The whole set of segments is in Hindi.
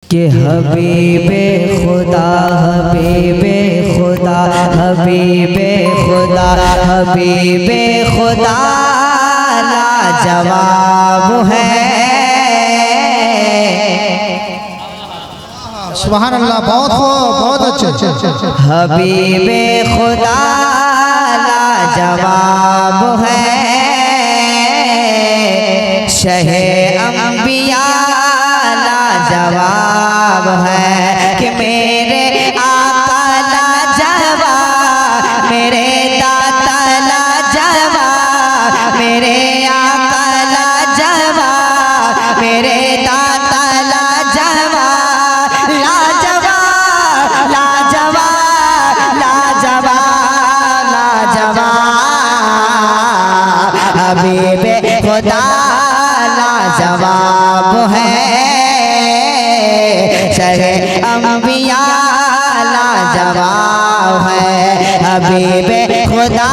कि हबीबे खुदा हबीबे खुदा हबीबे खुदा हबीबे खुदा लाजवाब है। सुभान अल्लाह, बहुत अच्छे। हबीबे खुदा लाजवाब है, शहे अंबिया लाजवाब है। कि मेरे आका लाजवाब, मेरे दाता लाजवाब, मेरे आका लाजवाब, मेरे दाता लाजवाब, लाजवाब लाजवाब लाजवाब लाजवाब। हबीबे खुदा लाजवाब है, शहे अंबिया लाजवाब है। हबीबे खुदा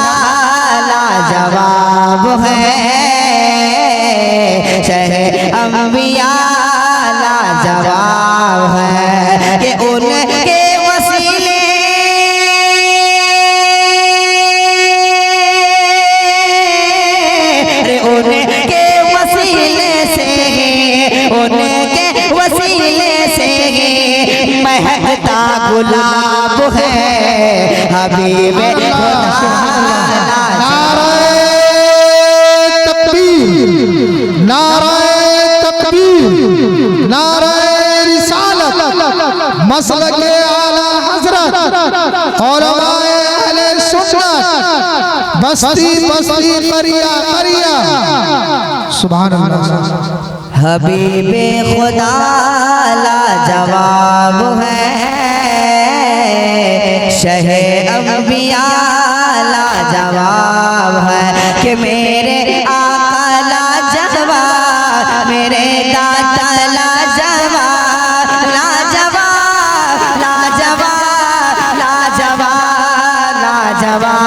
लाजवाब है, शहे अंबिया लाजवाब है। कि उनके वसीले उनके वसीले से उनके वसीले से महकता गुलाब है। हबीबे मसलके आला हज़रत उलमाए अहले सुन्नत बस्ती बस्ती करिया करिया। सुभान अल्लाह। हबीबे खुदा लाजवाब है, शहे अंबिया लाजवाब है। कि मेरे आका लाजवाब, मेरे दाता लाजवाब, लाजवाब लाजवाब लाजवाब लाजवाब।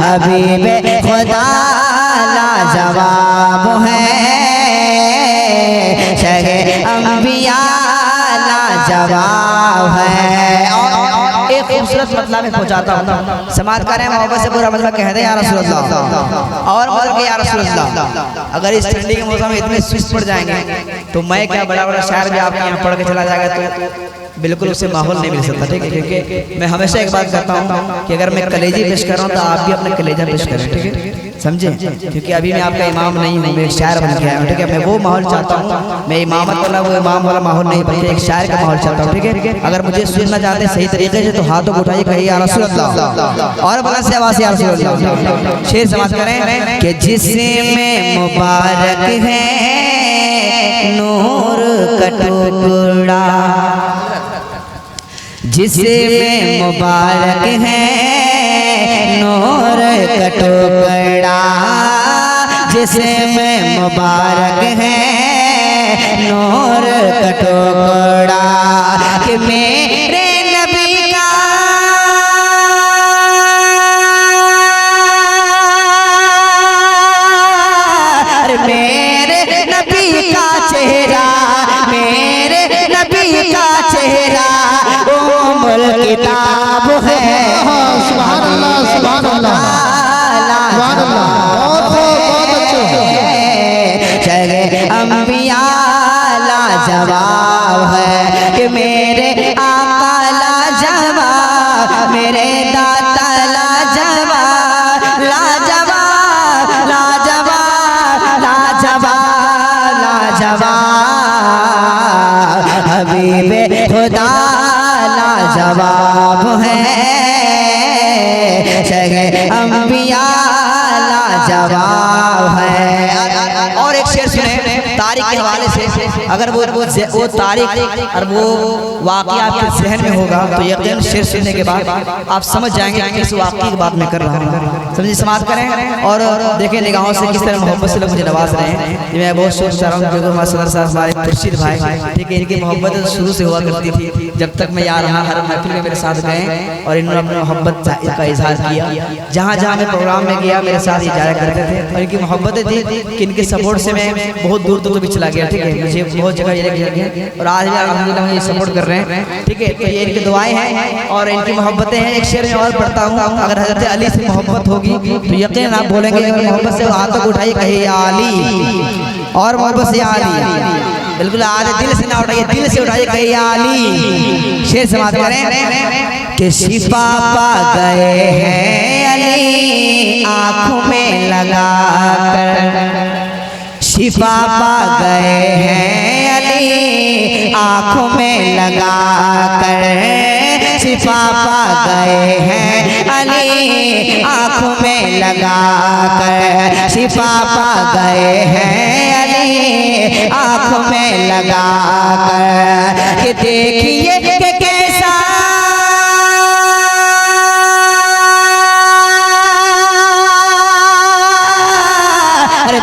हबीबे खुदा लाजवाब है, शहे अंबिया लाजवाब है। एक खूबसूरत मतलब में पहुंचाता हूँ, समाज करें मोहब्बत से पूरा मतलब कहते हैं या रसूल अल्लाह, और बोल के या रसूल अल्लाह। अगर इस ठंडी के मौसम में इतने सुस्त पड़ जाएंगे तो मैं क्या बड़ा बड़ा शायर भी आपके यहाँ पढ़ के चला जाएगा तो बिल्कुल उससे माहौल नहीं मिल सकता। ठीक है, क्योंकि मैं हमेशा एक बात करता हूँ कि अगर मैं कलेजी पेश कर रहा हूँ तो आप भी अपने कलेजा पेश करें। ठीक है, समझे? क्योंकि अभी मैं आपका इमाम नहीं हूँ, मैं एक शायर बन के आया हूँ। ठीक है, मैं वो माहौल चाहता हूँ, मैं इमामत वाला वो इमाम वाला माहौल नहीं बल्कि एक शायर का माहौल चाहता हूँ। ठीक है, अगर मुझे सुनना चाहते हैं सही तरीके से तो हाथों को उठाइए, कहिए या रसूल अल्लाह, और बुलंद से आवाज़ से या रसूल अल्लाह। शेर समाज करें कि जिसमें मुबारक है नूर का टुकड़ा, जिसमें मुबारक है नूर का टुकड़ा, जिसमें मुबारक है नूर का टुकड़ा। कि मेरे नबी का मेरे नबी का चेहरा, मेरे नबी का चेहरा किताब है। सुभान अल्लाह, सुभान अल्लाह, सुभान अल्लाह। बहुत अच्छे। शहे अंबिया लाजवाब है, कि मेरे आका लाजवाब, मेरे दाता लाजवाब, लाजवाब लाजवाब लाजवाब लाजवाब। हबीबे खुदा लाजवाब है, शहे अंबिया लाजवाब है। और एक शेर सुने तारीख के हवाले से, अगर वो तारीख और वो वाक़या आपके जहन में होगा तो यकीन शेर सुनने के बाद आप समझ जाएंगे कि किस वाक़ये की बात मैं कर रहा हूँ। समझिए, समाज करें और देखें निगाहों से किस तरह मोहब्बत से लोग मुझे नवाज रहे हैं। मैं बहुत सोचता रहा हूँ जो सदर साहब हमारे खुर्शीद भाई, ठीक है, इनकी मोहब्बत शुरू से हुआ करती थी। जब तक मैं यार रहा हर महफिल में मेरे साथ गए और इन्होंने अपनी मोहब्बत का इजहार किया। जहाँ जहाँ मैं प्रोग्राम में गया मेरे साथ ये जाया करते थे और इनकी मोहब्बतें थी कि इनके सपोर्ट से मैं बहुत दूर तक भी चला गया। ठीक है, मुझे बहुत जगह ये लेके हैं और आज भी अल्हम्दुलिल्लाह ये सपोर्ट कर रहे हैं। ठीक है, तो ये इनकी दुआएं हैं और इनकी मोहब्बतें हैं। एक शेर में और पढ़ता हूँ, अगर हजरत अली से मोहब्बत होगी तो यकीन आप बोलेंगे, अगर मोहब्बत से हाथ तक उठाइए कहिए या अली, और मोहब्बत से या अली, बिल्कुल आज दिल से ना उठाइए, दिल से उठाइए कहिए या अली। शेर समाप्त करें कि शिफा पा गए हैं अली आँखों में लगा कर, शिफा पा गए हैं अली आँखों में लगा कर, शिफा पा गए हैं अली आँखों में लगा कर, शिफा पा गए हैं अली आँखों में लगा कर। कि देखिए कि कैसा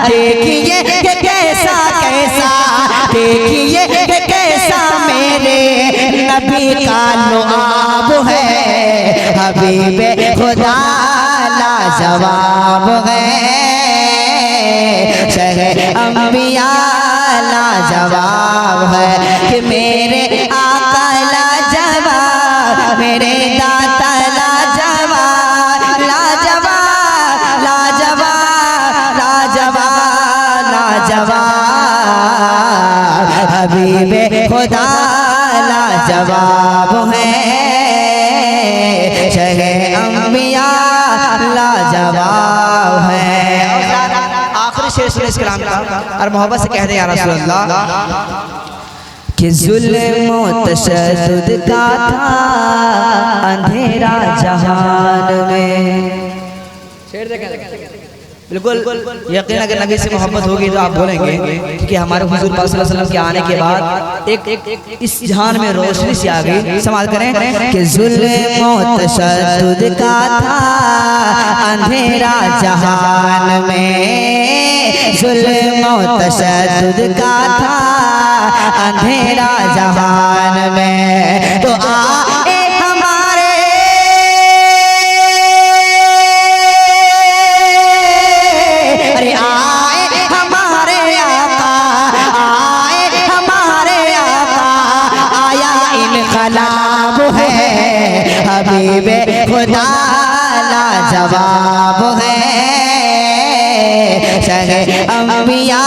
देखिए कि कैसा कैसा, देखिए कि कैसा मेरे नबी का लुआब है, हबीबे खुदा लाजवाब है, शहे अंबिया लाजवाब है। कि मेरे आका लाजवाब, मेरे दाता लाजवाब, लाजवाब लाजवाब लाजवाब लाजवाब, हबीबे खुदा लाजवाब है, शहे अंबिया लाजवाब है। आखिरी शेर सुने इस कलाम का और मोहब्बत से कह दे या रसूल अल्लाह कि जुल्म व तशद्दुद का था अंधेरा जहान में। बिल्कुल यकीन अगर नबी से मोहब्बत होगी तो आप बोलेंगे, क्योंकि हमारे हुजूर पाक सल्लल्लाहु अलैहि वसल्लम के आने के बाद एक इस जहान में रोशनी सी आ गई। समाज करें कि जुल्म व तशद्दुद का था अंधेरा जहान में, जुल्म व तशद्दुद का था अंधेरा जहान में। तो आए हमारे अरे आए हमारे आका, आए हमारे आका, आया इनकलाब है, हबीबे खुदा लाजवाब है, शहे अंबिया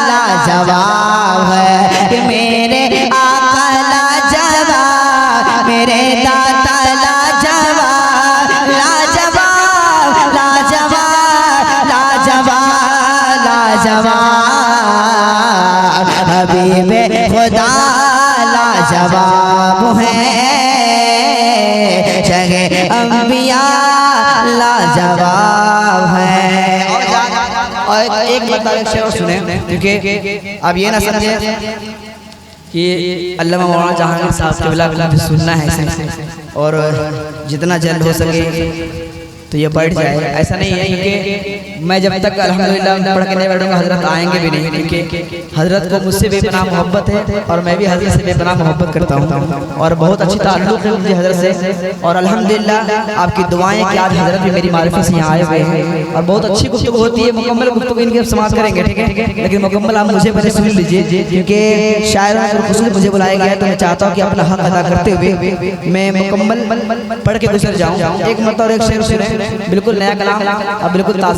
लाजवाब है। कि मेरे आका लाजवाब, मेरे दाता लाजवाब, लाजवाब लाजवाब लाजवाब लाजवाब, हबीबे खुदा लाजवाब है, शहे अंबिया लाजवाब है। और एक मतलब एक शेर सुने, क्योंकि अब ये ना समझे कि अल्लामा मौलाना जहांगीर साहब के बिला सुनना है इसे और जितना जल्द हो सके तो ये बढ़ जाए, ऐसा नहीं है। क्योंकि मैं जब तक अल्हम्दुलिल्लाह पढ़ के नहीं बैठूंगा हजरत आएंगे भी नहीं, क्योंकि हजरत को मुझसे बेपनाह मोहब्बत है और मैं भी हजरत से बेपनाह मोहब्बत करता हूँ और बहुत अच्छी ताल्लुक़ है मुझे हजरत से। और अल्हम्दुलिल्लाह आपकी दुआएं कि आज हजरत भी मेरी मारिफत से यहाँ आए हुए हैं और बहुत अच्छी गुफ्तगू होती है। मुकम्मल गुफ्तगू इनकी समाप्त करेंगे, ठीक है, लेकिन मुकम्मल आप मुझे पहले सुन लीजिए, क्योंकि शायरों और खुशबू मुझे बुलाया गया है तो मैं चाहता हूँ कि अपना हक अदा करते हुए मैं मुकम्मल पढ़ के गुजर जाऊँ। एक मतलब और एक शेर सुने, बिल्कुल नया कलाम, अब बिल्कुल